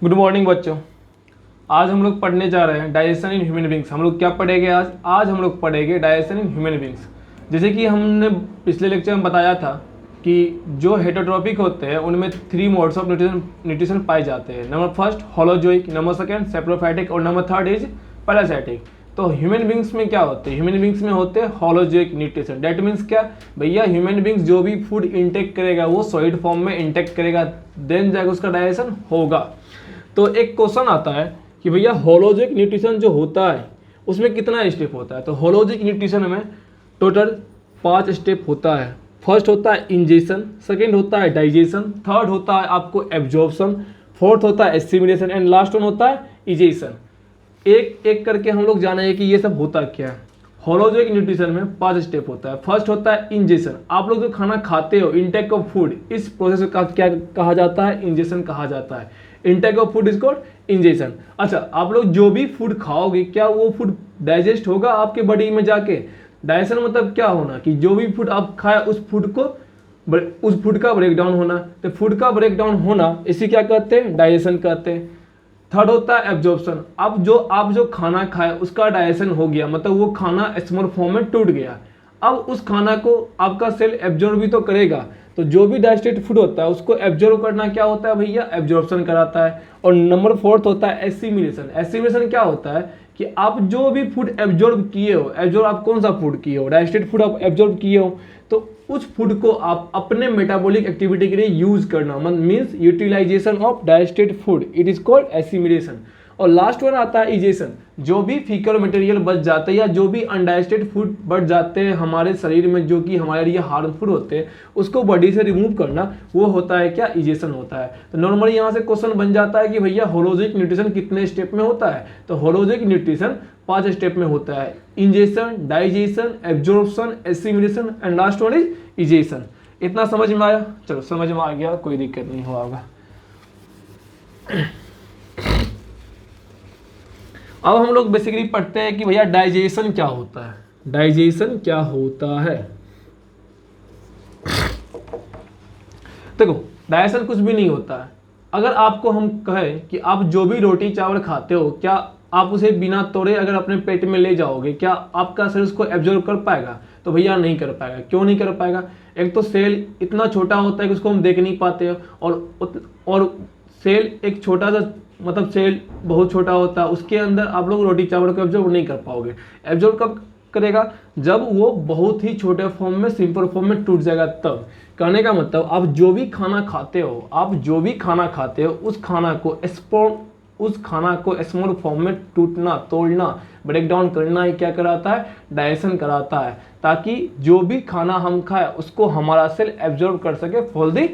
Good morning बच्चों। आज हम लोग पढ़ने जा रहे हैं डाइजेशन इन ह्यूमन बींग्स। हम लोग क्या पढ़ेंगे आज हम लोग पढ़ेंगे डाइजेशन इन ह्यूमन बींग्स। जैसे कि हमने पिछले लेक्चर में बताया था कि जो हेटरोट्रॉपिक होते हैं उनमें 3 मोड्स ऑफ न्यूट्रिशन पाए जाते हैं। Number first holozoic, number second saprophytic और नंबर थर्ड इज पैरासाइटिक। तो ह्यूमन बींग्स में क्या होते हैं? ह्यूमन बींग्स में होते हैं होलोजोइक न्यूट्रिशन। दैट मीन्स क्या भैया, ह्यूमन बींग्स जो भी फूड इंटेक करेगा वो सॉलिड फॉर्म में इंटेक करेगा, देन जाकर उसका डाइजेशन होगा। तो एक क्वेश्चन आता है कि भैया होलोजिक न्यूट्रिशन जो होता है उसमें कितना स्टेप होता है? तो होलोजिक न्यूट्रिशन में टोटल 5 स्टेप होता है। फर्स्ट होता है इंजेशन, सेकंड होता है डाइजेशन, थर्ड होता है आपको एब्जॉर्प्शन, फोर्थ होता है एसिमिलेशन एंड लास्ट वन होता है इजेशन। एक एक करके हम लोग जानेंगे कि ये सब होता क्या है। होलोजिक न्यूट्रिशन में 5 स्टेप होता है। फर्स्ट होता है इंजेशन। आप लोग जो खाना खाते हो, इंटेक ऑफ फूड, इस प्रोसेस का क्या कहा जाता है? इंजेशन कहा जाता है। Intake of food is called ingestion. अच्छा, आप लोग जो भी फूड खाओगे क्या वो फूड डाइजेस्ट होगा आपके बॉडी में जाके? डाइजेशन मतलब क्या होना कि जो भी फूड आप खाए उस फूड का ब्रेक डाउन होना। तो फूड का ब्रेक डाउन होना इसी क्या कहते हैं? डाइजेशन कहते हैं। थर्ड होता है एब्जॉर्प्शन। अब आप जो खाना खाए उसका डाइजेशन हो गया, मतलब वो खाना स्मॉल फॉर्म में टूट गया। अब उस खाना को आपका सेल एब्जॉर्ब भी तो करेगा। तो जो भी डाइजेस्टेड फूड होता है उसको एब्जॉर्ब करना क्या होता है भैया? एब्जॉर्प्शन कराता है। और नंबर 4 होता है एसिमिलेशन। एसिमिलेशन क्या होता है कि आप जो भी फूड एब्जॉर्ब किए हो, एब्जॉर्ब आप कौन सा फूड किए हो? डाइजेस्टेड फूड आप एब्जॉर्ब किए हो, तो उस फूड को आप अपने मेटाबॉलिक एक्टिविटी के लिए यूज करना, means utilization of digested food, it is called assimilation. और लास्ट वन आता है इजेशन। जो भी फीकल मटेरियल बच जाते हैं या जो भी अनडाइजेस्टेड फूड बच जाते हैं हमारे शरीर में, जो कि हमारे लिए हार्मफुल होते हैं, उसको बॉडी से रिमूव करना, वो होता है क्या? इजेशन होता है। तो नॉर्मली यहाँ से क्वेश्चन बन जाता है कि भैया होलोजिक न्यूट्रिशन कितने स्टेप में होता है? तो होलोजिक न्यूट्रिशन 5 स्टेप में होता है। Ingestion, digestion, absorption, assimilation and last one is egestion. इतना समझ में आया? चलो, समझ में आ गया, कोई दिक्कत नहीं होगा। अब हम लोग बेसिकली पढ़ते हैं कि भैया डाइजेशन क्या होता है। डाइजेशन क्या होता है? देखो, डाइजेशन कुछ भी नहीं होता है। अगर आपको हम कहें कि आप जो भी रोटी चावल खाते हो, क्या आप उसे बिना तोड़े अगर अपने पेट में ले जाओगे, क्या आपका शरीर उसको एब्जॉर्ब कर पाएगा? तो भैया नहीं कर पाएगा। क्यों नहीं कर पाएगा? एक तो सेल इतना छोटा होता है कि उसको हम देख नहीं पाते, और सेल एक छोटा सा, मतलब सेल बहुत छोटा होता है, उसके अंदर आप लोग रोटी चावल को एब्जॉर्ब नहीं कर पाओगे। एब्जॉर्ब कब करेगा? जब वो बहुत ही छोटे फॉर्म में, सिंपल फॉर्म में टूट जाएगा तब। कहने का मतलब, आप जो भी खाना खाते हो उस खाना को स्मॉल फॉर्म में टूटना, तोड़ना, ब्रेक डाउन करना ही क्या कराता है? डाइजेशन कराता है, ताकि जो भी खाना हम खाए उसको हमारा सेल एब्जॉर्ब कर सके फॉर द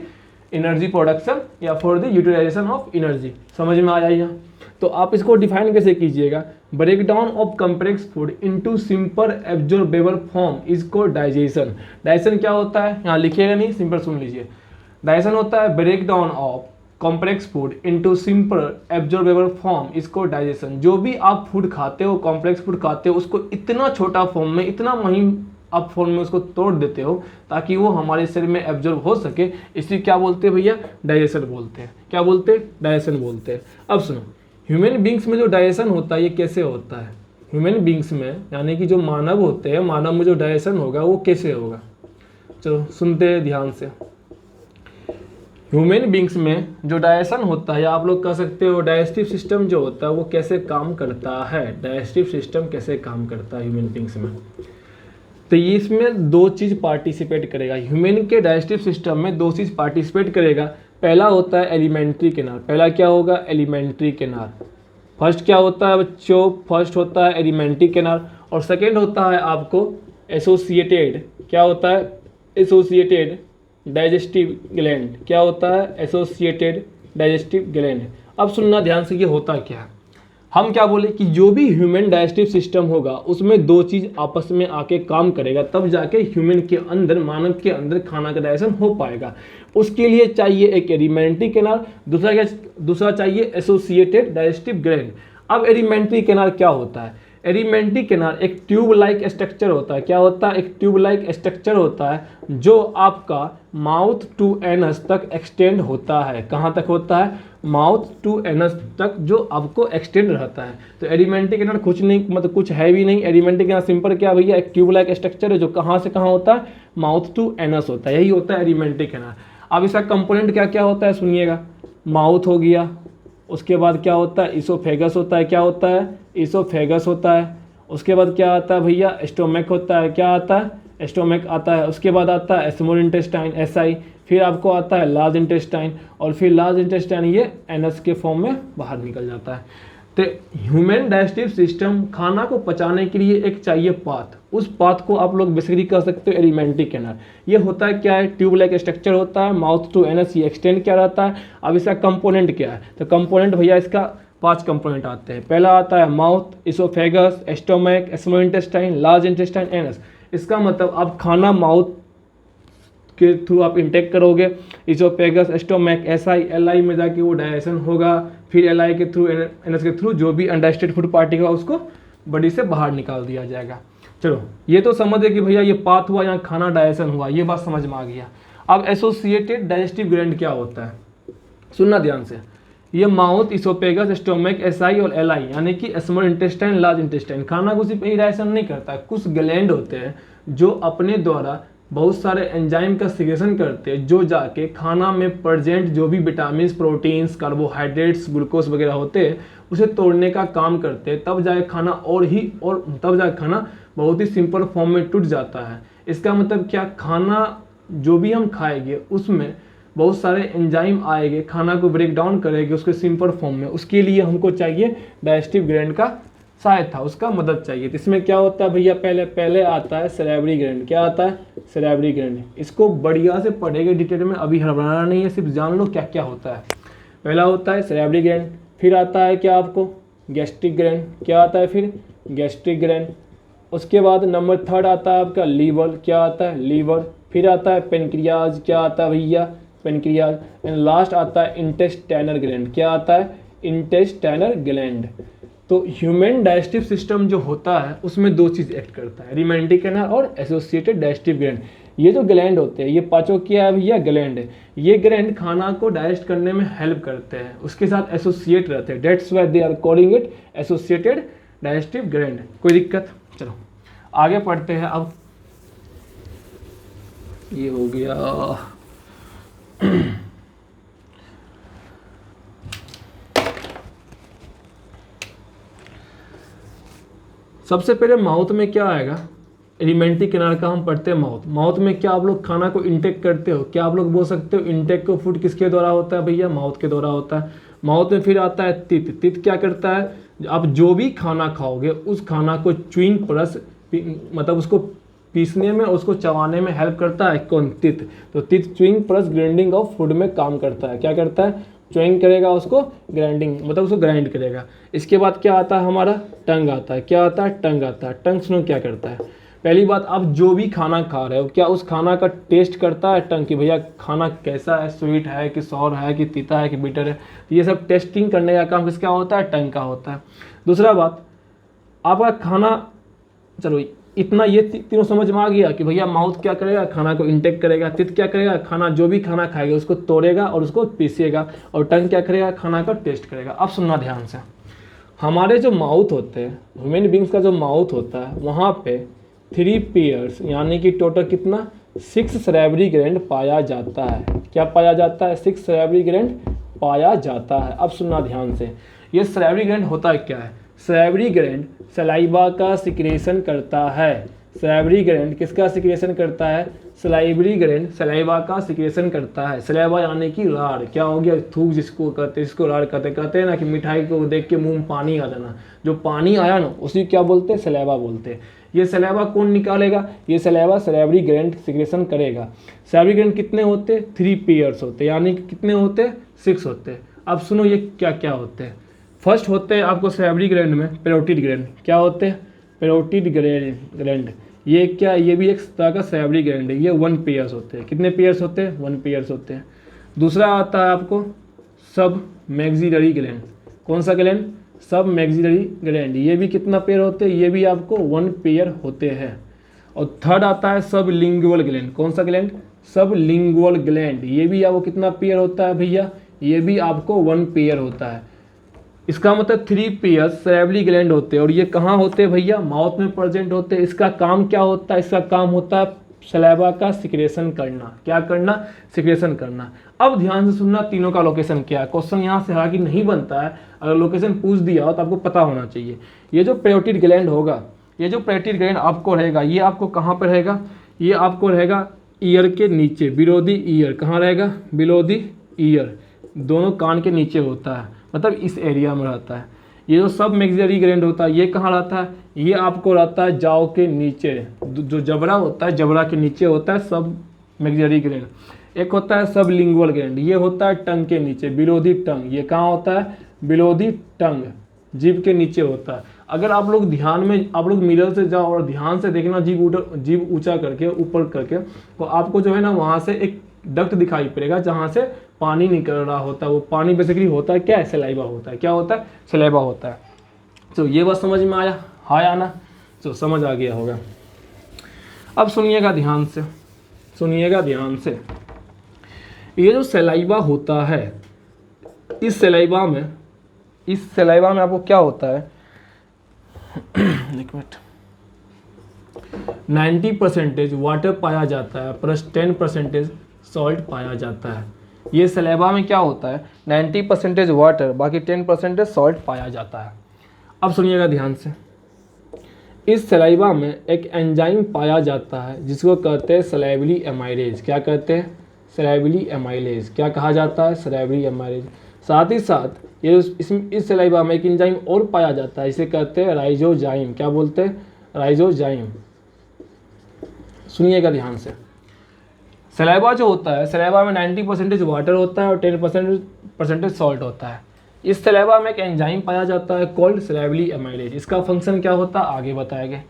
एनर्जी प्रोडक्शन या for the utilization of energy. समझ में आ जाइए? तो आप इसको डिफाइन कैसे कीजिएगा? Break down of complex food into simple absorbable form is called digestion. Digestion क्या होता है? यहाँ लिखिएगा नहीं, सिंपल सुन लीजिए। डाइजेशन होता है break down of complex food into simple absorbable form is called digestion. जो भी आप फूड खाते हो, कॉम्प्लेक्स फूड खाते हो, उसको इतना छोटा फॉर्म में, इतना महीन आप फॉर्म में उसको तोड़ देते हो ताकि वो हमारे शरीर में एब्जॉर्ब हो सके, इसी क्या बोलते हैं भैया? डाइजेशन बोलते हैं। क्या बोलते हैं? डाइजेशन बोलते हैं। अब सुनो, ह्यूमन बींग्स में जो डाइजेशन होता है ये कैसे होता है? ह्यूमन बींग्स में, यानी कि जो मानव होते हैं, मानव में जो डाइजेशन होगा वो कैसे होगा? चलो सुनते हैं ध्यान से। ह्यूमन बींग्स में जो डाइजेशन होता है, या आप लोग कह सकते हो डाइजेस्टिव सिस्टम जो होता है वो कैसे काम करता है? डाइजेस्टिव सिस्टम कैसे काम करता है ह्यूमन बींग्स में? तो इसमें 2 चीज़ पार्टिसिपेट करेगा। ह्यूमन के डाइजेस्टिव सिस्टम में 2 चीज़ पार्टिसिपेट करेगा। पहला होता है एलिमेंट्री कैनाल। पहला क्या होगा? Alimentary canal. फर्स्ट क्या होता है बच्चों? फर्स्ट होता है एलिमेंट्री कैनाल, और सेकेंड होता है आपको एसोसिएटेड। क्या होता है? Associated digestive gland. क्या होता है? Associated digestive gland. अब सुनना ध्यान से, ये होता क्या है? हम क्या बोले कि जो भी ह्यूमन डाइजेस्टिव सिस्टम होगा उसमें 2 चीज़ आपस में आके काम करेगा, तब जाके ह्यूमन के अंदर, मानव के अंदर खाना का डाइजेशन हो पाएगा। उसके लिए चाहिए एक एलिमेंट्री कैनाल, दूसरा चाहिए एसोसिएटेड डाइजेस्टिव ग्लैंड। अब एलिमेंट्री कैनाल क्या होता है? एलिमेंट्री कैनाल एक ट्यूब लाइक स्ट्रक्चर होता है। क्या होता है? एक ट्यूब लाइक स्ट्रक्चर होता है जो आपका माउथ टू एनस तक एक्सटेंड होता है। कहाँ तक होता है? माउथ टू एनस तक जो आपको एक्सटेंड रहता है। तो एलिमेंट्री कैनाल कुछ नहीं, मतलब कुछ है भी नहीं। एलिमेंट्री कैनाल सिंपल क्या भैया, एक ट्यूब लाइक स्ट्रक्चर है जो कहाँ से कहाँ होता है? माउथ टू एनस होता है, यही होता है एलिमेंट्री कैनाल। अब इसका कंपोनेंट क्या क्या होता है सुनिएगा। माउथ हो गया, उसके बाद क्या होता है? इसोफेगस होता है। क्या होता है? इसोफेगस होता है। उसके बाद क्या आता है भैया? स्टोमक होता है। क्या आता है? स्टोमक आता है। उसके बाद आता है स्मॉल इंटेस्टाइन SI, फिर आपको आता है लार्ज इंटेस्टाइन, और फिर लार्ज इंटेस्टाइन ये एनस के फॉर्म में बाहर निकल जाता है। तो ह्यूमन डाइजेस्टिव सिस्टम खाना को पचाने के लिए एक चाहिए पाथ, उस पाथ को आप लोग बेसिकली कह सकते हो एलिमेंट्री कैनाल। ये होता है क्या है? ट्यूब लाइक स्ट्रक्चर होता है, माउथ टू एनस ये एक्सटेंड क्या रहता है। अब इसका कंपोनेंट क्या है? तो कंपोनेंट भैया इसका 5 कंपोनेंट आते हैं। पहला आता है mouth, oesophagus, stomach, small intestine, large intestine, anus. इसका मतलब आप खाना माउथ के थ्रू आप इंटेक करोगे, इसोफेगस, स्टोमक, SI, LI में जाके वो डाइजेशन होगा, फिर LI के थ्रू, एनस के थ्रू जो भी अनडाइजेस्टेड फूड पार्टिकल उसको बॉडी से बाहर निकाल दिया जाएगा। चलो ये तो समझ गए कि भैया ये पाथ हुआ, यहाँ खाना डाइजेशन हुआ, ये बात समझ में आ गया। अब एसोसिएटेड डाइजेस्टिव ग्लैंड क्या होता है, सुनना ध्यान से। ये माउथ, इसोफेगस, स्टोमक, SI और LI यानी कि स्मॉल इंटेस्टाइन, लार्ज इंटेस्टाइन, खाना को सिर्फ यही डाइजेशन नहीं करता है। कुछ ग्लैंड होते हैं जो अपने द्वारा बहुत सारे एंजाइम का सिक्रेशन करते हैं, जो जाके खाना में प्रेजेंट जो भी विटामिन, प्रोटीन्स, कार्बोहाइड्रेट्स, ग्लूकोज वगैरह होते हैं उसे तोड़ने का काम करते हैं। तब जाके खाना तब जाके खाना बहुत ही सिंपल फॉर्म में टूट जाता है। इसका मतलब क्या? खाना जो भी हम खाएंगे उसमें बहुत सारे एंजाइम आएंगे, खाना को ब्रेक डाउन करेंगे उसके सिंपल फॉर्म में। उसके लिए हमको चाहिए डाइजेस्टिव ग्लैंड का सहायता, उसका मदद चाहिए। तो इसमें क्या होता है भैया, पहले आता है सैलिवरी ग्लैंड। क्या आता है? Salivary gland. इसको बढ़िया से पढ़ेंगे डिटेल में, अभी हड़बड़ाना नहीं है, सिर्फ जान लो क्या क्या होता है। पहला होता है सैलिवरी ग्लैंड, फिर आता है क्या आपको? Gastric gland. क्या आता है फिर? Gastric gland. उसके बाद नंबर 3 आता है आपका लीवर। क्या आता है? लीवर। फिर आता है पेनक्रियाज। क्या आता है भैया? पेनक्रियाज। एंड लास्ट आता है इंटेस्टाइनल ग्लैंड। क्या आता है? Intestinal gland. तो ह्यूमन डाइजेस्टिव सिस्टम जो होता है उसमें 2 चीज़ एक्ट करता है, एलिमेंट्री कैनाल और एसोसिएटेड डाइजेस्टिव ग्लैंड। ये जो ग्लैंड होते हैं ये पांचों क्या है भैया? ग्लैंड है। ये ग्लैंड खाना को डाइजेस्ट करने में हेल्प करते हैं, उसके साथ एसोसिएट रहते हैं। That's why they are calling it associated digestive gland. कोई दिक्कत? चलो आगे पढ़ते हैं। अब ये हो गया सबसे पहले माउथ में क्या आएगा? एलिमेंट्री कैनाल का हम पढ़ते हैं माउथ। माउथ में क्या आप लोग खाना को इंटेक करते हो? क्या आप लोग बोल सकते हो इंटेक को फूड किसके द्वारा होता है भैया? माउथ के द्वारा होता है। माउथ में फिर आता है तित। तित क्या करता है? आप जो भी खाना खाओगे उस खाना को च्यूइंग प्लस मतलब उसको पीसने में, उसको चबाने में हेल्प करता है कौन? तित। तो तित chewing plus grinding of food में काम करता है। क्या करता है? च्यूइंग करेगा, उसको ग्राइंडिंग मतलब उसको ग्राइंड करेगा। इसके बाद क्या आता है हमारा? टंग आता है। क्या आता है? टंग आता है। टंग सुनो क्या करता है। पहली बात, आप जो भी खाना खा रहे हो क्या उस खाना का टेस्ट करता है टंग कि भैया खाना कैसा है, स्वीट है कि सॉर है कि तीता है कि बिटर है। तो ये सब टेस्टिंग करने का काम किसका होता है? टंग का होता है। दूसरा बात, आपका खाना, चलो इतना ये तीनों समझ में आ गया कि भैया माउथ क्या करेगा? खाना को इंटेक करेगा। तित क्या करेगा? खाना जो भी खाना खाएगा उसको तोड़ेगा और उसको पीसेगा। और टंग क्या करेगा? खाना का टेस्ट करेगा। अब सुनना ध्यान से, हमारे जो माउथ होते हैं, ह्यूमन बींग्स का जो माउथ होता है वहाँ पे 3 पेयर्स यानी कि टोटल कितना? 6 सैलिवरी ग्लैंड पाया जाता है। क्या पाया जाता है? 6 सैलिवरी ग्लैंड पाया जाता है। अब सुनना ध्यान से, ये सैलिवरी ग्लैंड होता है क्या है? सैलिवरी ग्लैंड सलाइवा का सिक्रेशन करता है। सैलिवरी ग्लैंड किसका सिक्रेशन करता है? सलाइवरी ग्लैंड सलाइवा का सिक्रेशन करता है। सलाइवा यानी कि लार। क्या हो गया? थूक जिसको कहते हैं, इसको लार कहते हैं ना कि मिठाई को देख के मुंह में पानी आ जाना। जो पानी आया ना उसी क्या बोलते हैं? सलाइवा बोलते हैं। ये सलाइवा कौन निकालेगा? ये सलाइवा सैलिवरी ग्लैंड सिक्रेशन करेगा। सैलिवरी ग्लैंड कितने होते हैं? 3 पेयर्स होते हैं, यानी कि कितने होते हैं? 6 होते हैं। अब सुनो ये क्या क्या होते हैं। फर्स्ट होते हैं आपको सैलिवरी ग्लैंड में पैरोटिड ग्लैंड। क्या होते हैं? Parotid gland. ये क्या? ये भी एक तरह का सैलिवरी ग्लैंड है। ये 1 पेयर्स होते हैं। कितने पेयर्स होते हैं? 1 पेयर्स होते हैं। दूसरा आता है आपको सब मैक्सिलरी ग्लैंड। कौन सा ग्लैंड? सब मैक्सिलरी ग्लैंड, ये भी कितना पेयर होते हैं, ये भी आपको 1 पेयर होते हैं। और थर्ड आता है सब लिंगुअल ग्लैंड, कौन सा ग्लैंड, सब लिंगुअल ग्लैंड, ये भी आपको कितना पेयर होता है भैया, ये भी आपको 1 पेयर होता है। इसका मतलब 3 पेयर सैवरी ग्लैंड होते हैं, और ये कहाँ होते हैं भैया, माउथ में प्रेजेंट होते हैं। इसका काम क्या होता है, इसका काम होता है सलाइवा का सिक्रेशन करना, क्या करना, सिक्रेशन करना। अब ध्यान से सुनना, तीनों का लोकेशन क्या है, क्वेश्चन यहाँ से हालांकि नहीं बनता है, अगर लोकेशन पूछ दिया हो तो आपको पता होना चाहिए। ये जो पैरोटिड ग्लैंड होगा, ये जो पैरोटिड ग्लैंड आपको रहेगा, ये आपको कहाँ पर रहेगा, ये आपको रहेगा ईयर के नीचे, बिलो द ईयर, कहाँ रहेगा, बिलो द ईयर, दोनों कान के नीचे होता है, मतलब इस एरिया में रहता है। ये जो सब मैक्सिलरी ग्लैंड होता है, ये कहाँ रहता है, ये आपको रहता है जाव के नीचे, जो जबड़ा होता है, जबड़ा के नीचे होता है सब मैक्सिलरी ग्लैंड। एक होता है सब लिंगुअल ग्लैंड, ये होता है टंग के नीचे, बिलो दी टंग, ये कहाँ होता है, बिलो दी टंग, जीभ के नीचे होता है। अगर आप लोग ध्यान में, आप लोग मिरर से जाओ और ध्यान से देखना, जीभ ऊंचा करके, ऊपर करके, तो आपको जो है ना वहाँ से एक डक्ट दिखाई पड़ेगा जहाँ से पानी निकल रहा होता है। वो पानी बेसिकली होता है क्या है, सलाइवा होता है, क्या होता है, सलाइवा होता है। तो ये बात समझ में आया, हाँ या ना, तो समझ आ गया होगा। अब सुनिएगा ध्यान से, सुनिएगा ध्यान से, ये जो सलाइवा होता है, इस सलाइवा में, इस सलाइवा में आपको क्या होता है, एक मिनट, 90% वाटर पाया जाता है प्लस 10% सॉल्ट पाया जाता है। ये सलाइवा में क्या होता है, 90% वाटर, बाकी 10% सॉल्ट पाया जाता है। अब सुनिएगा ध्यान से, इस सलाइवा में एक एंजाइम पाया जाता है जिसको कहते हैं सलाइवरी एमाइलेज, क्या कहते हैं, सलाइवरी एमाइलेज, क्या कहा जाता है, सलाइवरी एमाइलेज। साथ ही साथ ये इस सलाइवा में एक एंजाइम और पाया जाता है, इसे कहते हैं राइजोजाइम, क्या बोलते हैं, राइजोजाइम। सुनिएगा ध्यान से, सलाइवा जो होता है, सलाइवा में 90% वाटर होता है और 10% सॉल्ट होता है। इस सलाइवा में एक एंजाइम पाया जाता है कॉल्ड सलाइवरी एमाइलेज। इसका फंक्शन क्या होता है आगे बताएंगे।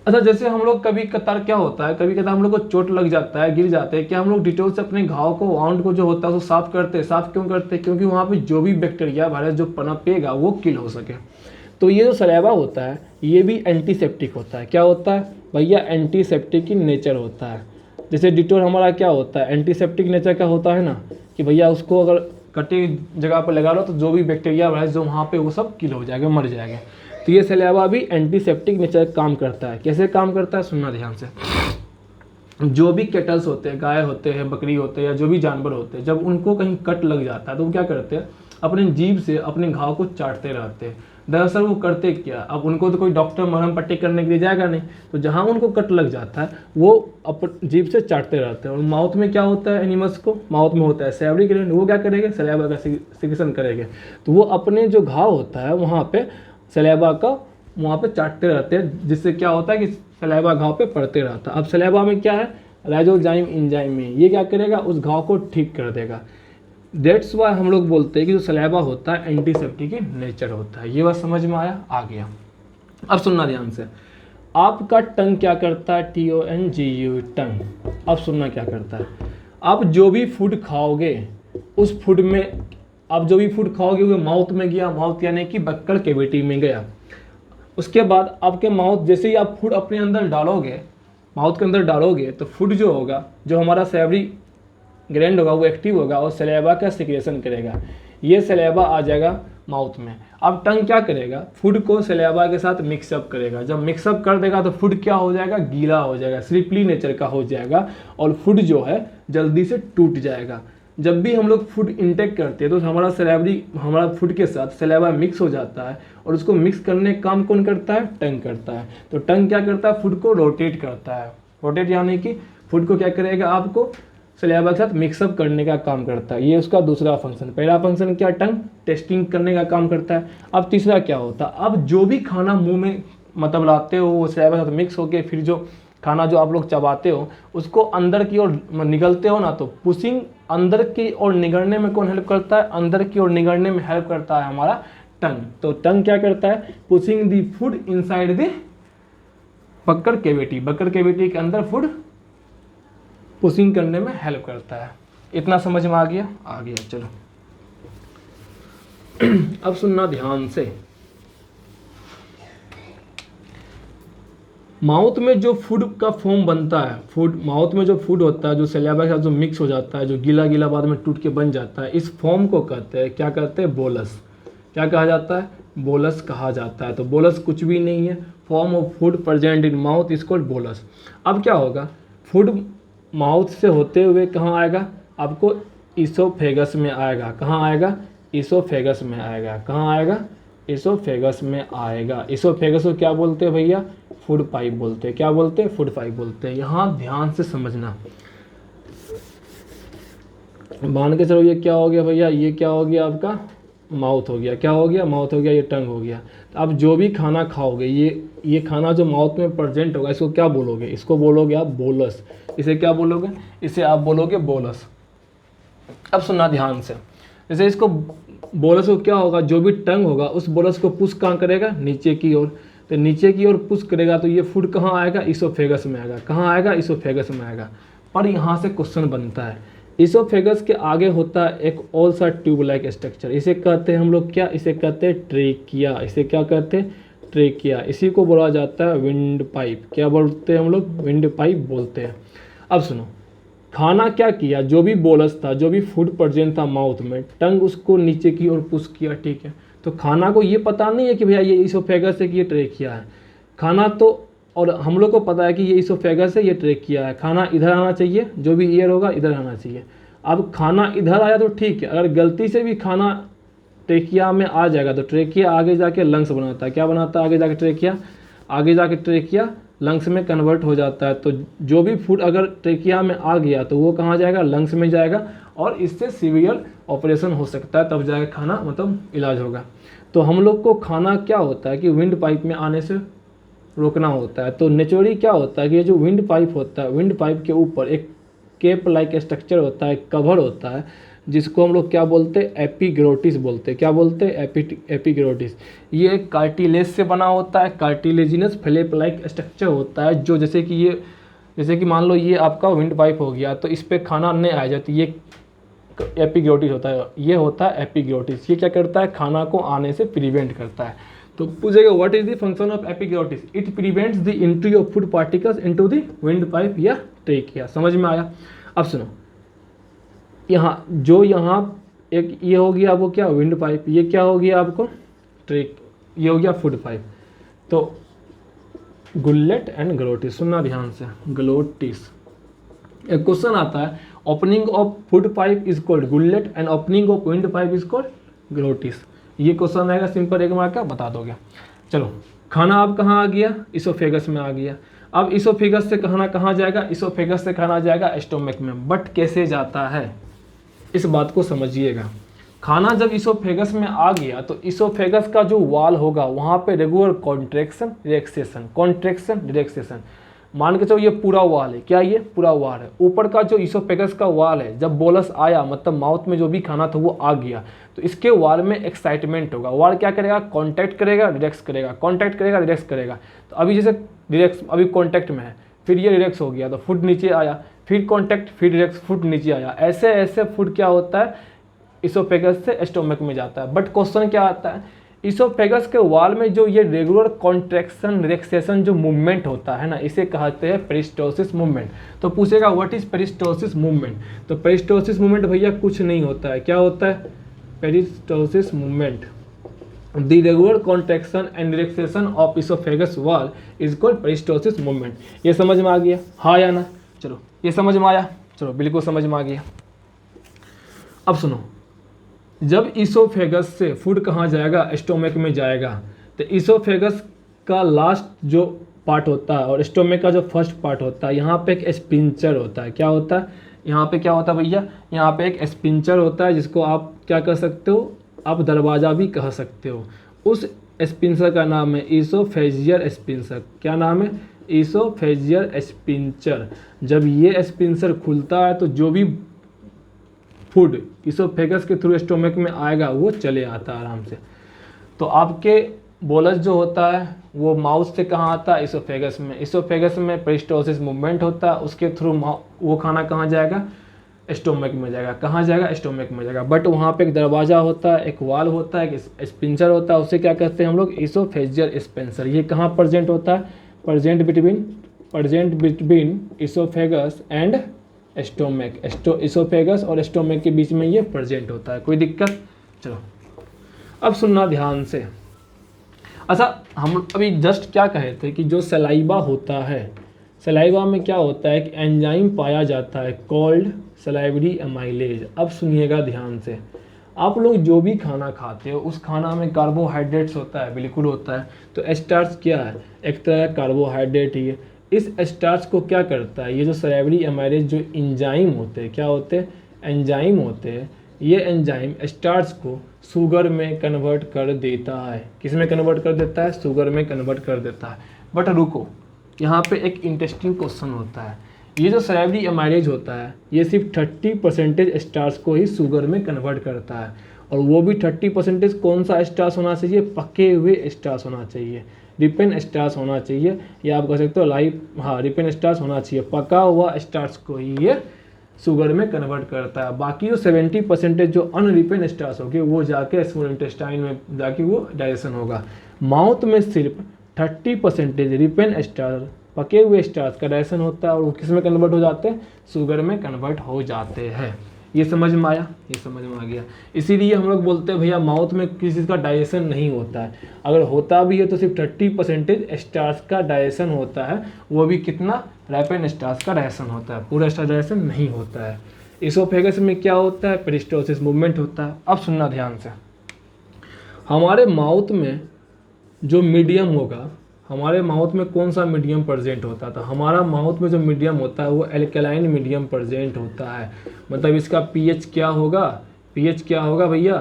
अच्छा, जैसे हम लोग कभी कतार क्या होता है, कभी कतार हम लोग को चोट लग जाता है, गिर जाते हैं, क्या हम लोग डिटोल से अपने घाव को, वाउंड को जो होता है उसको साफ करते हैं। साफ क्यों करते हैं, क्योंकि वहाँ पे जो भी बैक्टीरिया वायरस जो पनपेगा वो किल हो सके। तो ये जो सलाइवा होता है ये भी एंटीसेप्टिक होता है, क्या होता है भैया, एंटीसेप्टिक की नेचर होता है। जैसे डिटोल हमारा क्या होता है, एंटीसेप्टिक नेचर का होता है ना, कि भैया उसको अगर कटी जगह पर लगा लो तो जो भी बैक्टीरिया वायरस जो वहाँ पे वो सब किल हो जाएगा, मर जाएगा। तो ये सलाइवा भी एंटीसेप्टिक नेचर काम करता है। कैसे काम करता है, सुनना ध्यान से। जो भी कैटल्स होते हैं, गाय होते हैं, बकरी होते हैं, या जो भी जानवर होते हैं, जब उनको कहीं कट लग जाता है तो वो क्या करते हैं, अपने जीभ से अपने घाव को चाटते रहते हैं। दरअसल वो करते क्या, अब उनको तो कोई डॉक्टर मरहम पट्टी करने के लिए जाएगा नहीं, तो जहाँ उनको कट लग जाता है वो अपन जीभ से चाटते रहते हैं। और माउथ में क्या होता है, एनिमल्स को माउथ में होता है सैवरी ग्लैंड, वो क्या करेंगे, सलाइवा का सिक्रेशन करेंगे। तो वो अपने जो घाव होता है वहाँ पे सलाइवा का वहाँ पे चाटते रहते हैं, जिससे क्या होता है कि सलाइवा घाव पे पड़ते रहता है। अब सलाइवा में क्या है, राइजोजाइम एंजाइम में, ये क्या करेगा, उस घाव को ठीक कर देगा। दैट्स वाई हम लोग बोलते हैं कि जो सलाइवा होता है एंटीसेप्टिक की नेचर होता है। ये बात समझ में आया, आ गया। अब सुनना ध्यान से, आपका टंग क्या करता है, TONGU टंग। अब सुनना क्या करता है, आप जो भी फूड खाओगे उस फूड में, आप जो भी फूड खाओगे वो माउथ में गया, माउथ यानी कि बक्कल कैविटी में गया। उसके बाद आपके माउथ, जैसे ही आप फूड अपने अंदर डालोगे, माउथ के अंदर डालोगे, तो फूड जो होगा, जो हमारा सैवरी ग्लैंड होगा वो एक्टिव होगा और सलाइवा का सिक्रेशन करेगा। ये सलाइवा आ जाएगा माउथ में। अब टंग क्या करेगा, फूड को सलाइवा के साथ मिक्सअप करेगा। जब मिक्सअप कर देगा तो फूड क्या हो जाएगा, गीला हो जाएगा, स्लिपली नेचर का हो जाएगा, और फूड जो है जल्दी से टूट जाएगा। जब भी हम लोग फूड इंटेक करते हैं तो हमारा फूड के साथ सलाइवा मिक्स हो जाता है, और उसको मिक्स करने का काम कौन करता है, टंग करता है। तो टंग क्या करता है, फूड को रोटेट करता है। रोटेट यानी कि फूड को क्या करेगा, आपको सलाइवा के साथ मिक्सअप करने का काम करता है। ये उसका दूसरा फंक्शन। पहला फंक्शन क्या, टंग टेस्टिंग करने का काम करता है। अब तीसरा क्या होता है, अब जो भी खाना मुंह में मतलब लाते हो वो सलाइवा के साथ मिक्स होके फिर जो खाना जो आप लोग चबाते हो उसको अंदर की ओर निगलते हो ना, तो पुशिंग अंदर की ओर निगलने में कौन हेल्प करता है, अंदर की ओर निगलने में हेल्प करता है हमारा टंग। तो टंग क्या करता है, pushing the food inside the buccal cavity, buccal cavity के अंदर फूड पुशिंग करने में हेल्प करता है। इतना समझ में आ गया, आ गया। चलो अब सुनना ध्यान से, माउथ में जो फूड का फॉर्म बनता है, फूड माउथ में जो फूड होता है, जो सैलिवा के साथ जो मिक्स हो जाता है, जो गीला गीला बाद में टूट के बन जाता है, इस फॉर्म को कहते हैं, क्या कहते हैं, बोलस। क्या कहा जाता है, बोलस कहा जाता है। तो बोलस कुछ भी नहीं है, form of food present in mouth is called bolus. अब क्या होगा, फूड माउथ से होते हुए कहाँ आएगा, आपको ईसोफेगस में आएगा। कहाँ आएगा, ईसोफेगस में आएगा। कहाँ आएगा, ईसोफेगस में आएगा। ईसोफेगस को क्या बोलते हैं भैया, फूड पाइप बोलते हैं। क्या बोलते हैं, फूड पाइप बोलते हैं। यहाँ ध्यान से समझना, मान के चलो ये क्या हो गया भैया, ये क्या हो गया आपका, माउथ हो गया। क्या हो गया, माउथ हो गया, ये टंग हो गया। तो अब जो भी खाना खाओगे, ये खाना जो माउथ में प्रेजेंट होगा, इसको क्या बोलोगे, इसको बोलोगे आप बोलस। इसे क्या बोलोगे, इसे आप बोलोगे बोलस। अब सुनना ध्यान से, जैसे इसको बोलस को क्या होगा, जो भी टंग होगा उस बोलस को पुश कहाँ करेगा, नीचे की ओर। तो नीचे की ओर पुश करेगा तो ये फूड कहाँ आएगा, ईसोफेगस में आएगा। कहाँ आएगा, ईसोफेगस में आएगा। पर यहाँ से क्वेश्चन बनता है, ईसोफेगस के आगे होता है एक और सा ट्यूब लाइक स्ट्रक्चर, इसे कहते हैं हम लोग क्या, इसे कहते हैं ट्रेकिया। इसे क्या कहते हैं, ट्रेकिया। इसी को बोला जाता है विंड पाइप। क्या बोलते हैं हम लोग, विंड पाइप बोलते हैं। अब सुनो, खाना क्या किया, जो भी बोलस था, जो भी फूड प्रेजेंट था माउथ में, टंग उसको नीचे की ओर पुश किया, ठीक है। तो खाना को ये पता नहीं है कि भैया ये ईसोफेगस है कि ये ट्रेकिया है। खाना तो, और हम लोग को पता है कि ये ईसोफेगस है, ये ट्रेकिया है। खाना इधर आना चाहिए, जो भी ईयर होगा इधर आना चाहिए। अब खाना इधर आया तो ठीक है, अगर गलती से भी खाना ट्रेकिया में आ जाएगा तो ट्रेकिया आगे जाके लंग्स बनाता है। क्या बनाता है आगे जाके ट्रेकिया, आगे जाके ट्रेकिया लंग्स में कन्वर्ट हो जाता है। तो जो भी फूड अगर ट्रेकिया में आ गया तो वो कहाँ जाएगा, लंग्स में जाएगा, और इससे सीवियर ऑपरेशन हो सकता है, तब जाके खाना मतलब इलाज होगा। तो हम लोग को खाना क्या होता है कि विंड पाइप में आने से रोकना होता है। तो नेचुरली क्या होता है कि ये जो विंड पाइप होता है, विंड पाइप के ऊपर एक केप लाइक स्ट्रक्चर होता है, कवर होता है, जिसको हम लोग क्या बोलते हैं, एपिग्लोटिस बोलते हैं। क्या बोलते हैं, एपिग्लोटिस। ये एक कार्टिलेज से बना होता है, कार्टिलेजिनस फ्लैप लाइक स्ट्रक्चर होता है, जो जैसे कि मान लो ये आपका विंड पाइप हो गया, तो इस पर खाना नहीं आ जाती, ये एपिग्लोटिस होता है। ये होता है एपिग्लोटिस। ये क्या करता है, खाना को आने से प्रिवेंट करता है। तो पूछेगा what is the function of epiglottis, it prevents the entry of food particles into the wind pipe या ट्रेकिया। समझ में आया। अब सुनो, यहाँ एक ये हो गया आपको क्या, विंड पाइप। ये क्या हो गया आपको, ट्रेक। ये हो गया फूड पाइप। तो गुल्लेट एंड ग्लोटिस, सुनना ध्यान से, ग्लोटिस। एक क्वेश्चन आता है, opening of food pipe is called gullet and opening of wind pipe is called glottis. ये क्वेश्चन आएगा सिंपल, एक मार्क का, बता दोगे। चलो, खाना अब कहाँ आ गया, ईसोफेगस में आ गया। अब ईसोफेगस से खाना कहाँ जाएगा, ईसोफेगस से खाना जाएगा स्टोमक में। बट कैसे जाता है, इस बात को समझिएगा। खाना जब ईसोफेगस में आ गया तो ईसोफेगस का जो वाल होगा वहाँ पे regular contraction relaxation, contraction relaxation. मान के चलो ये पूरा वाल है, क्या ये पूरा वाल है। ऊपर का जो ईसोफेगस का वाल है, जब बोलस आया मतलब माउथ में जो भी खाना था वो आ गया, तो इसके वाल में एक्साइटमेंट होगा। वाल क्या करेगा, कॉन्टैक्ट करेगा, रिलैक्स करेगा, कॉन्टैक्ट करेगा, रिलैक्स करेगा। तो अभी जैसे रिलैक्स, अभी कॉन्टैक्ट में है, फिर ये रिलैक्स हो गया तो फुट नीचे आया, फिर कॉन्टैक्ट, फिर रिलैक्स, फुट नीचे आया। ऐसे ऐसे फुट क्या होता है, ईसोफेगस से स्टोमक में जाता है। बट क्वेश्चन क्या आता है, ईसोफेगस के वाल में जो ये रेगुलर कॉन्ट्रैक्शन रिलैक्सेशन जो मूवमेंट होता है ना, इसे कहते हैं पेरिस्टोसिस मूवमेंट। तो पूछेगा व्हाट इज पेरिस्टोसिस मूवमेंट। तो पेरिस्टोसिस मूवमेंट भैया कुछ नहीं होता है। क्या होता है, peristalsis movement, the regular contraction and relaxation of oesophagus wall is called peristalsis movement. ये समझ में आ गया, हाँ या ना। चलो, ये समझ में आया, चलो बिल्कुल समझ में आ गया। अब सुनो, जब ईसोफेगस से फूड कहाँ जाएगा, स्टोमक में जाएगा। तो ईसोफेगस का लास्ट जो पार्ट होता है और स्टोमक का जो फर्स्ट पार्ट होता है, यहाँ पे एक स्पिंचर होता है। क्या होता है, यहाँ पे क्या होता है भैया, यहाँ पे एक स्पिंचर होता है, जिसको आप क्या कह सकते हो, आप दरवाज़ा भी कह सकते हो। उस स्पिंचर का नाम है ईसोफेजियर स्पिंचर। क्या नाम है, ईसोफेजियर स्पिंचर। जब ये स्पिंचर खुलता है तो जो भी फूड ईसोफेगस के थ्रू स्टोमक में आएगा वो चले आता है आराम से। तो आपके बोलस जो होता है वो माउथ से कहाँ आता है, ईसोफेगस में। ईसोफेगस में पेरिस्टोसिस मूवमेंट होता है, उसके थ्रू वो खाना कहाँ जाएगा, स्टोमक में जाएगा। कहाँ जाएगा? स्टोमक में जाएगा। बट वहाँ पे एक दरवाज़ा होता है, एक वाल होता है, एक स्पिंसर होता है, उसे क्या कहते हैं हम लोग? Oesophageal Spencer. ये कहाँ प्रेजेंट होता है? Present between oesophagus and stomach. Oesophagus और स्टोमक के बीच में ये प्रेजेंट होता है। कोई दिक्कत? चलो अब सुनना ध्यान से। अच्छा, हम अभी जस्ट क्या कहे थे कि जो सलाइवा होता है, सलाइवा में क्या होता है कि एंजाइम पाया जाता है कॉल्ड सलाइवरी अमाइलेज। अब सुनिएगा ध्यान से, आप लोग जो भी खाना खाते हो उस खाना में कार्बोहाइड्रेट्स होता है, बिल्कुल होता है। तो स्टार्च क्या है? एक तरह का कार्बोहाइड्रेट ही है। इस स्टार्च को क्या करता है? ये जो सलाइवरी अमाइलेज जो एंजाइम होते हैं, क्या होते हैं? एंजाइम होते हैं। ये एंजाइम स्टार्च को शुगर में कन्वर्ट कर देता है। किस में कन्वर्ट कर देता है? शुगर में कन्वर्ट कर देता है। बट रुको, यहाँ पे एक इंटरेस्टिंग क्वेश्चन होता है। ये जो सलाइवरी अमाइलेज होता है ये सिर्फ 30% स्टार्च को ही शुगर में कन्वर्ट करता है, और वो भी 30% कौन सा स्टार्च होना चाहिए? पके हुए स्टार्च होना चाहिए, रिपेन स्टार्च होना चाहिए, या आप कह सकते हो रिपेन स्टार्च होना चाहिए। पका हुआ स्टार्च को ही ये शुगर में कन्वर्ट करता है। बाकी जो 70% जो अनरिपेन स्टार्च होगी वो जाके स्मॉल इंटेस्टाइन में जाके वो डाइजेशन होगा। माउथ में सिर्फ 30% रिपेन स्टार्च, पके हुए स्टार्च का डाइजेशन होता है, और वो किस में कन्वर्ट हो जाते हैं? शुगर में कन्वर्ट हो जाते हैं। ये समझ में आया? ये समझ में आ गया। इसीलिए हम लोग बोलते हैं भैया माउथ में किसी चीज़ का डाइजेशन नहीं होता है। अगर होता भी है तो सिर्फ 30% स्टार्च का डाइजेशन होता है, वो भी कितना? रिपेन स्टार्च का डाइजेशन होता है, पूरा स्टार्च डाइजेशन नहीं होता है। इसोफेगस में क्या होता है? पेरिस्टोसिस मूवमेंट होता है। अब सुनना ध्यान से, हमारे माउथ में जो मीडियम होगा, हमारे माउथ में कौन सा मीडियम प्रेजेंट होता था? हमारा माउथ में जो मीडियम होता है वो एल्कलाइन मीडियम प्रेजेंट होता है। मतलब इसका पीएच क्या होगा? पीएच क्या होगा भैया?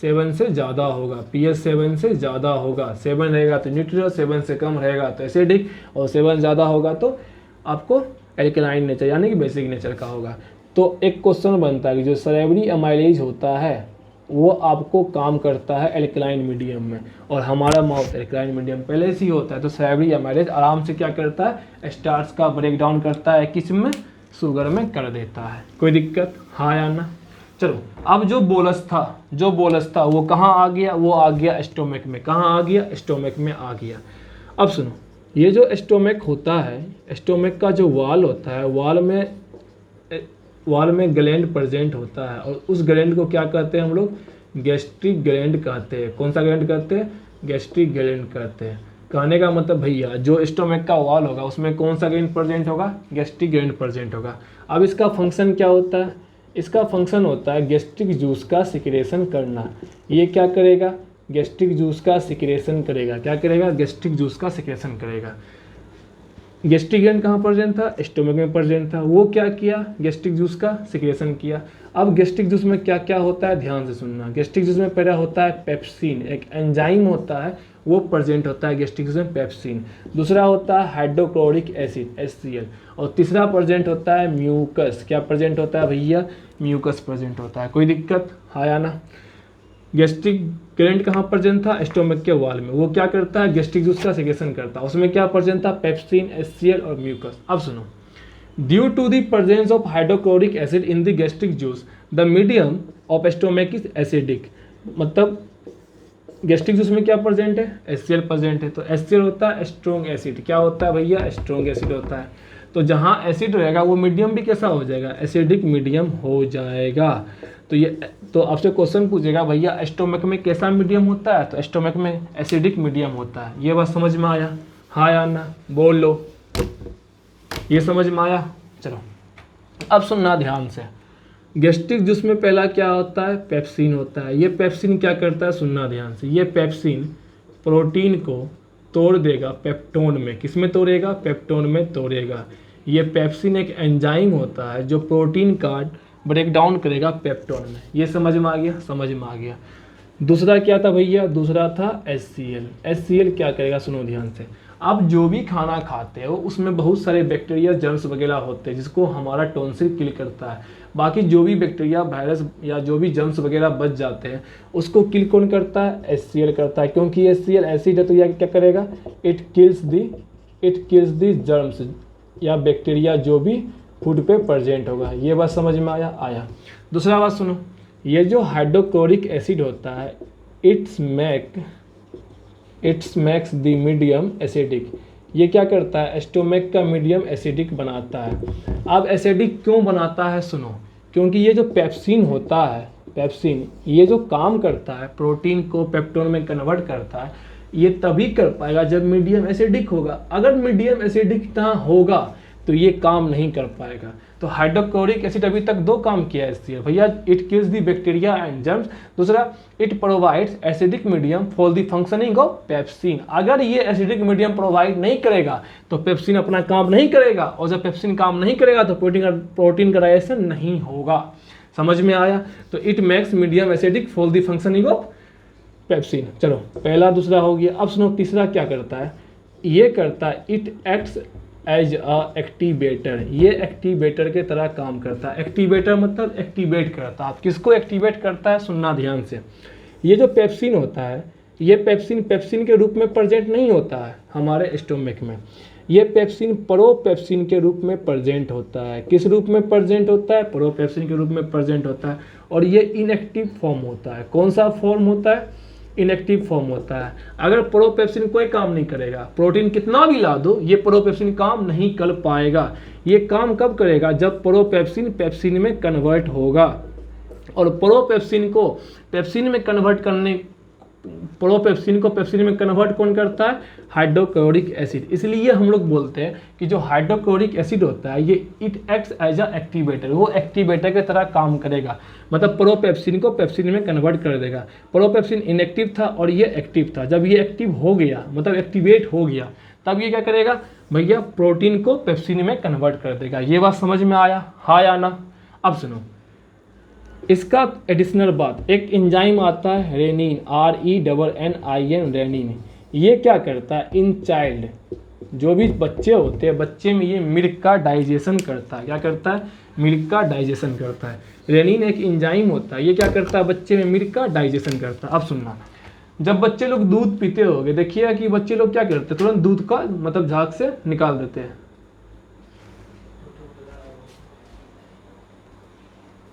7 से ज़्यादा होगा। पीएच 7 से ज़्यादा होगा। 7 रहेगा तो न्यूट्रल, 7 से कम रहेगा तो एसिडिक, और 7 ज़्यादा होगा तो आपको एल्कलाइन नेचर यानी कि बेसिक नेचर का होगा। तो एक क्वेश्चन बनता है कि जो सलाइवरी अमाइलेज होता है वो आपको काम करता है एल्कलाइन मीडियम में, और हमारा माउथ एल्कलाइन मीडियम पहले से ही होता है। तो सलाइवरी अमाइलेज आराम से क्या करता है? स्टार्च का ब्रेक डाउन करता है, किस में? शुगर में कर देता है। कोई दिक्कत? हाँ या ना? चलो अब जो बोलस था वो कहाँ आ गया? वो आ गया स्टोमक में। कहाँ आ गया? स्टोमक में आ गया। अब सुनो, ये जो स्टोमक होता है, स्टोमक का जो वाल होता है, वाल में ग्लैंड प्रेजेंट होता है, और उस ग्लैंड को क्या कहते हैं हम लोग? गैस्ट्रिक ग्लैंड कहते हैं। कौन सा ग्लैंड कहते हैं? गैस्ट्रिक ग्लैंड कहते हैं। कहने का मतलब भैया जो स्टोमक का वाल होगा उसमें कौन सा ग्लैंड प्रेजेंट होगा? गैस्ट्रिक ग्लैंड प्रेजेंट होगा। अब इसका फंक्शन क्या होता है? इसका फंक्शन होता है गैस्ट्रिक जूस का सिक्रेशन करना। ये क्या करेगा? गैस्ट्रिक जूस का सिक्रेशन करेगा। क्या करेगा? गैस्ट्रिक जूस का सिक्रेशन करेगा। गैस्ट्रिक ग्लैंड कहाँ प्रेजेंट था? स्टोमक में प्रेजेंट था। वो क्या किया? गैस्ट्रिक जूस का सिक्रेशन किया। अब गैस्ट्रिक जूस में क्या क्या होता है? ध्यान से सुनना। गैस्ट्रिक जूस में पहला होता है पेप्सिन, एक एंजाइम होता है वो प्रेजेंट होता है गैस्ट्रिक जूस में, पेप्सिन। दूसरा होता है हाइड्रोक्लोरिक एसिड HCl, और तीसरा प्रेजेंट होता है म्यूकस। क्या प्रेजेंट होता है भैया? म्यूकस प्रेजेंट होता है। कोई दिक्कत? हाँ या ना? गैस्ट्रिक ग्लैंड कहाँ प्रेजेंट था? स्टोमक के वाल में। वो क्या करता है? गैस्ट्रिक जूस का सिक्रेशन करता है। उसमें क्या प्रेजेंट था? पेप्सिन, HCl और म्यूकस। अब सुनो, due to the presence of hydrochloric acid in the gastric juice the medium of stomach is acidic. मतलब गैस्ट्रिक जूस में क्या प्रेजेंट है? HCl प्रेजेंट है। तो HCl होता है स्ट्रॉन्ग एसिड। क्या होता है भैया? स्ट्रॉन्ग एसिड होता है। तो जहाँ एसिड रहेगा वो मीडियम भी कैसा हो जाएगा? एसिडिक मीडियम हो जाएगा। तो आपसे क्वेश्चन पूछेगा भैया स्टोमक में कैसा मीडियम होता है? तो स्टोमक में एसिडिक मीडियम होता है। ये बात समझ में आया? हाँ या ना? बोल लो। ये समझ में आया? चलो अब सुनना ध्यान से। गैस्ट्रिक जूस में पहला क्या होता है? पेप्सिन होता है। ये पेप्सिन क्या करता है? सुनना ध्यान से। ये पेप्सिन प्रोटीन को तोड़ देगा पेप्टोन में। किस में तोड़ेगा? पेप्टोन में तोड़ेगा। ये पेप्सिन एक एंजाइम होता है जो प्रोटीन का ब्रेक डाउन करेगा पेप्टोन में। ये समझ में आ गया? समझ में आ गया। दूसरा क्या था भैया? दूसरा था HCl। HCl क्या करेगा? सुनो ध्यान से। आप जो भी खाना खाते हो उसमें बहुत सारे बैक्टीरिया, जर्म्स वगैरह होते हैं जिसको हमारा टॉन्सिल किल करता है। बाकी जो भी बैक्टीरिया, वायरस या जो भी जर्म्स वगैरह बच जाते हैं उसको किल कौन करता है? HCl करता है। क्योंकि HCl एसिड है तो यह क्या करेगा? इट किल्स दी जर्म्स या बैक्टीरिया जो भी फूड पे प्रेजेंट होगा। ये बात समझ में आया। दूसरा बात सुनो, ये जो हाइड्रोक्लोरिक एसिड होता है it's max the medium acidic. ये क्या करता है, स्टोमक का मीडियम एसिडिक बनाता है। अब एसिडिक क्यों बनाता है, सुनो, क्योंकि ये जो पेप्सिन होता है, पेप्सिन ये जो काम करता है प्रोटीन को पेप्टोन में कन्वर्ट करता है, ये तभी कर पाएगा जब मीडियम एसिडिक होगा। अगर मीडियम एसिडिक ना होगा तो ये काम नहीं कर पाएगा। तो हाइड्रोक्लोरिक एसिड अभी तक दो काम किया है इसलिए भैया, it kills the bacteria and germs, दूसरा it provides acidic medium for the functioning of pepsin. अगर ये एसिडिक मीडियम प्रोवाइड नहीं करेगा तो पेप्सिन अपना काम नहीं करेगा, और जब पेप्सिन काम नहीं करेगा तो प्रोटीन का डाइजेशन नहीं होगा। समझ में आया? तो it makes medium acidic for the functioning of pepsin. चलो पहला दूसरा हो गया। अब सुनो तीसरा क्या करता है, ये करता है it acts as a activator. ये एक्टिवेटर के तरह काम करता है। एक्टिवेटर मतलब एक्टिवेट करता है। आप किसको एक्टिवेट करता है, सुनना ध्यान से। ये जो पेप्सिन होता है, ये पेप्सिन के रूप में प्रेजेंट नहीं होता है हमारे स्टोमक में। ये पेप्सिन प्रोपेप्सिन के रूप में प्रेजेंट होता है। किस रूप में प्रेजेंट होता है, प्रोपेप्सिन के रूप में प्रेजेंट होता है। और ये इनएक्टिव फॉर्म होता है। कौन सा फॉर्म होता है, इनएक्टिव फॉर्म होता है। अगर प्रोपेप्सिन कोई काम नहीं करेगा, प्रोटीन कितना भी ला दो, ये प्रोपेप्सिन काम नहीं कर पाएगा। ये काम कब करेगा, जब प्रोपेप्सिन पेप्सिन में कन्वर्ट होगा। और प्रोपेप्सिन को पेप्सिन में कन्वर्ट करने, प्रोपेप्सिन को पेप्सिन में कन्वर्ट कौन करता है, हाइड्रोक्लोरिक एसिड। इसलिए हम लोग बोलते हैं कि जो हाइड्रोक्लोरिक एसिड होता है ये it acts as a activator. वो एक्टिवेटर की तरह काम करेगा, मतलब प्रोपेप्सिन को पेप्सिन में कन्वर्ट कर देगा। प्रोपेप्सिन इनएक्टिव था और ये एक्टिव था। जब ये एक्टिव हो गया, मतलब एक्टिवेट हो गया, तब ये क्या करेगा भैया, प्रोटीन को पेप्सिन में कन्वर्ट कर देगा। ये बात समझ में आया, हाँ या ना? अब सुनो इसका एडिशनल बात, एक एंजाइम आता है रेनिन, RENNIN, रेनिन। ये क्या करता है, इन चाइल्ड, जो भी बच्चे होते हैं, बच्चे में ये मिल्क का डाइजेशन करता है। क्या करता है, मिल्क का डाइजेशन करता है। रेनिन एक एंजाइम होता है, ये क्या करता है, बच्चे में मिल्क का डाइजेशन करता है। अब सुनना, जब बच्चे लोग दूध पीते होंगे, देखिए कि बच्चे लोग क्या करते हैं, तुरंत दूध का मतलब झाग से निकाल देते हैं।